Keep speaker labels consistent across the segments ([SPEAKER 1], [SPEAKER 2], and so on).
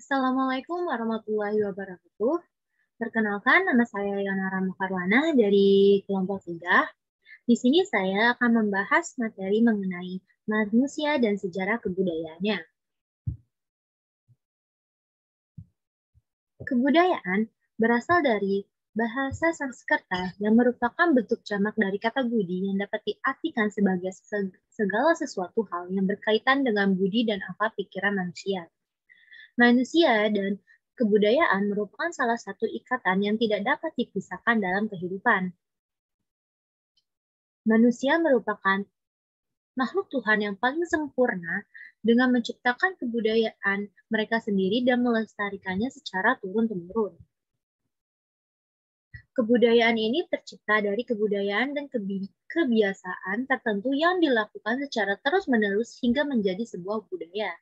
[SPEAKER 1] Assalamualaikum warahmatullahi wabarakatuh. Perkenalkan, nama saya Yana Ramakarwana dari kelompok 3. Di sini saya akan membahas materi mengenai manusia dan sejarah kebudayaannya. Kebudayaan berasal dari bahasa Sanskerta yang merupakan bentuk jamak dari kata budi yang dapat diartikan sebagai segala sesuatu hal yang berkaitan dengan budi dan akal pikiran manusia. Manusia dan kebudayaan merupakan salah satu ikatan yang tidak dapat dipisahkan dalam kehidupan. Manusia merupakan makhluk Tuhan yang paling sempurna dengan menciptakan kebudayaan mereka sendiri dan melestarikannya secara turun-temurun. Kebudayaan ini tercipta dari kebudayaan dan kebiasaan tertentu yang dilakukan secara terus-menerus hingga menjadi sebuah budaya.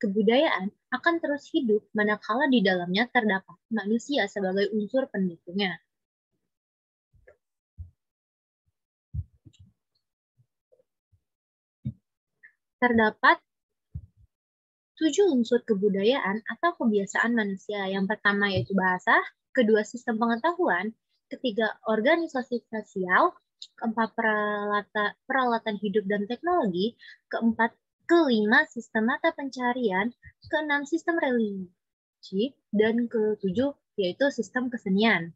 [SPEAKER 1] Kebudayaan akan terus hidup manakala di dalamnya terdapat manusia sebagai unsur pendukungnya. Terdapat 7 unsur kebudayaan atau kebiasaan manusia. Yang pertama yaitu bahasa, kedua sistem pengetahuan, ketiga organisasi sosial, keempat peralatan hidup dan teknologi, kelima sistem mata pencarian, keenam sistem religi, dan ketujuh yaitu sistem kesenian.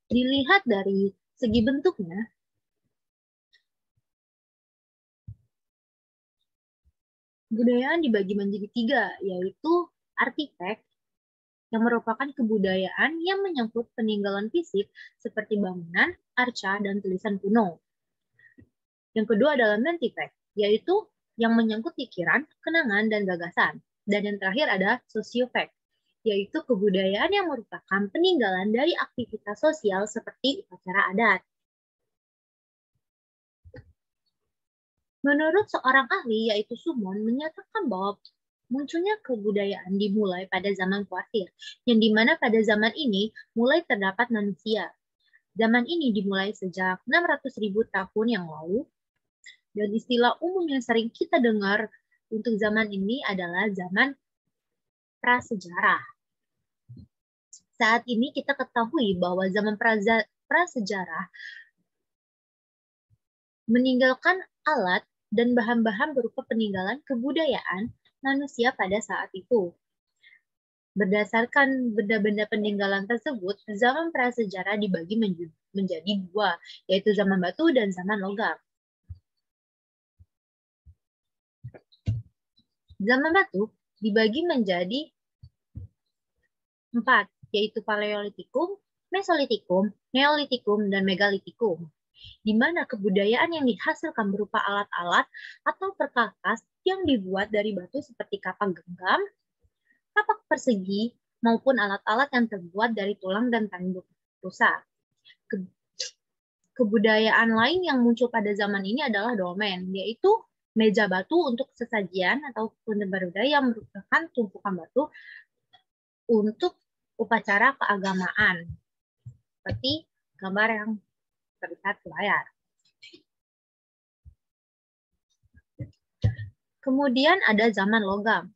[SPEAKER 1] Dilihat dari segi bentuknya, kebudayaan dibagi menjadi 3, yaitu arsitek, yang merupakan kebudayaan yang menyangkut peninggalan fisik seperti bangunan, arca, dan tulisan kuno. Yang kedua adalah mentifek, yaitu yang menyangkut pikiran, kenangan, dan gagasan. Dan yang terakhir ada sosiofek, yaitu kebudayaan yang merupakan peninggalan dari aktivitas sosial seperti upacara adat. Menurut seorang ahli, yaitu Sumon, menyatakan bahwa munculnya kebudayaan dimulai pada zaman Kuartir, yang dimana pada zaman ini mulai terdapat manusia. Zaman ini dimulai sejak 600.000 tahun yang lalu, dan istilah umum yang sering kita dengar untuk zaman ini adalah zaman prasejarah. Saat ini kita ketahui bahwa zaman prasejarah meninggalkan alat dan bahan-bahan berupa peninggalan kebudayaan manusia pada saat itu. Berdasarkan benda-benda peninggalan tersebut, zaman prasejarah dibagi menjadi 2, yaitu zaman batu dan zaman logam. Zaman batu dibagi menjadi 4, yaitu Paleolitikum, Mesolitikum, Neolitikum, dan Megalitikum, di mana kebudayaan yang dihasilkan berupa alat-alat atau perkakas yang dibuat dari batu seperti kapak genggam, kapak persegi, maupun alat-alat yang terbuat dari tulang dan tanduk rusa. Kebudayaan lain yang muncul pada zaman ini adalah dolmen, yaitu meja batu untuk sesajian atau benda-benda yang merupakan tumpukan batu untuk upacara keagamaan, seperti gambar yang terlihat di layar. Kemudian ada zaman logam.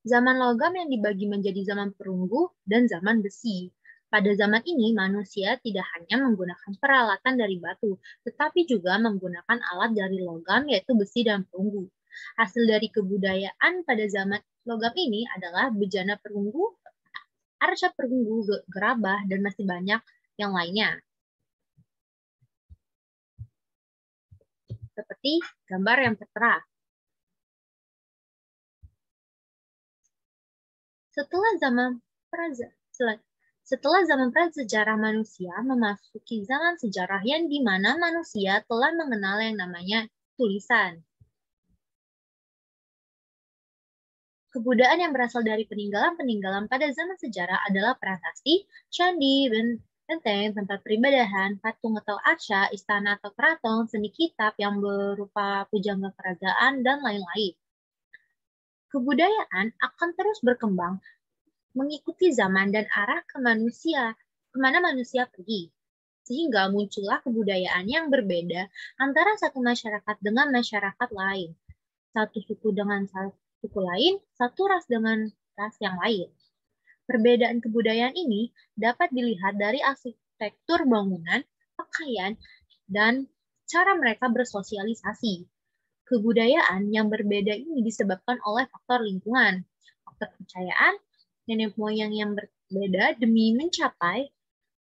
[SPEAKER 1] Zaman logam yang dibagi menjadi zaman perunggu dan zaman besi. Pada zaman ini, manusia tidak hanya menggunakan peralatan dari batu, tetapi juga menggunakan alat dari logam, yaitu besi dan perunggu. Hasil dari kebudayaan pada zaman logam ini adalah bejana perunggu, arca perunggu, gerabah, dan masih banyak yang lainnya. Seperti gambar yang tertera. Setelah zaman prasejarah, manusia memasuki zaman sejarah yang di mana manusia telah mengenal yang namanya tulisan. Kebudayaan yang berasal dari peninggalan-peninggalan pada zaman sejarah adalah prasasti, candi, benteng, tempat peribadahan, patung atau arca, istana atau keraton, seni kitab yang berupa pujangga kerajaan, dan lain-lain. Kebudayaan akan terus berkembang mengikuti zaman dan arah kemana manusia pergi. Sehingga muncullah kebudayaan yang berbeda antara satu masyarakat dengan masyarakat lain. Satu suku dengan suku lain, satu ras dengan ras yang lain. Perbedaan kebudayaan ini dapat dilihat dari arsitektur bangunan, pakaian, dan cara mereka bersosialisasi. Kebudayaan yang berbeda ini disebabkan oleh faktor lingkungan, faktor kepercayaan, nenek moyang yang berbeda demi mencapai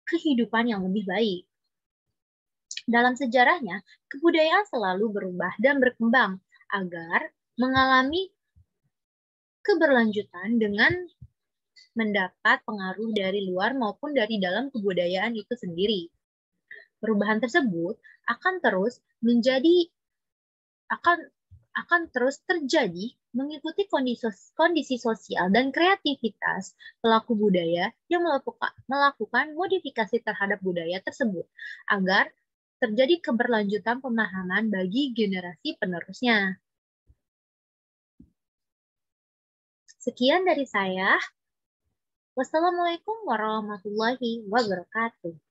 [SPEAKER 1] kehidupan yang lebih baik. Dalam sejarahnya, kebudayaan selalu berubah dan berkembang agar mengalami keberlanjutan dengan mendapat pengaruh dari luar maupun dari dalam kebudayaan itu sendiri. Perubahan tersebut akan terus terjadi mengikuti kondisi sosial dan kreativitas pelaku budaya yang melakukan modifikasi terhadap budaya tersebut agar terjadi keberlanjutan pemahaman bagi generasi penerusnya. Sekian dari saya. Wassalamualaikum warahmatullahi wabarakatuh.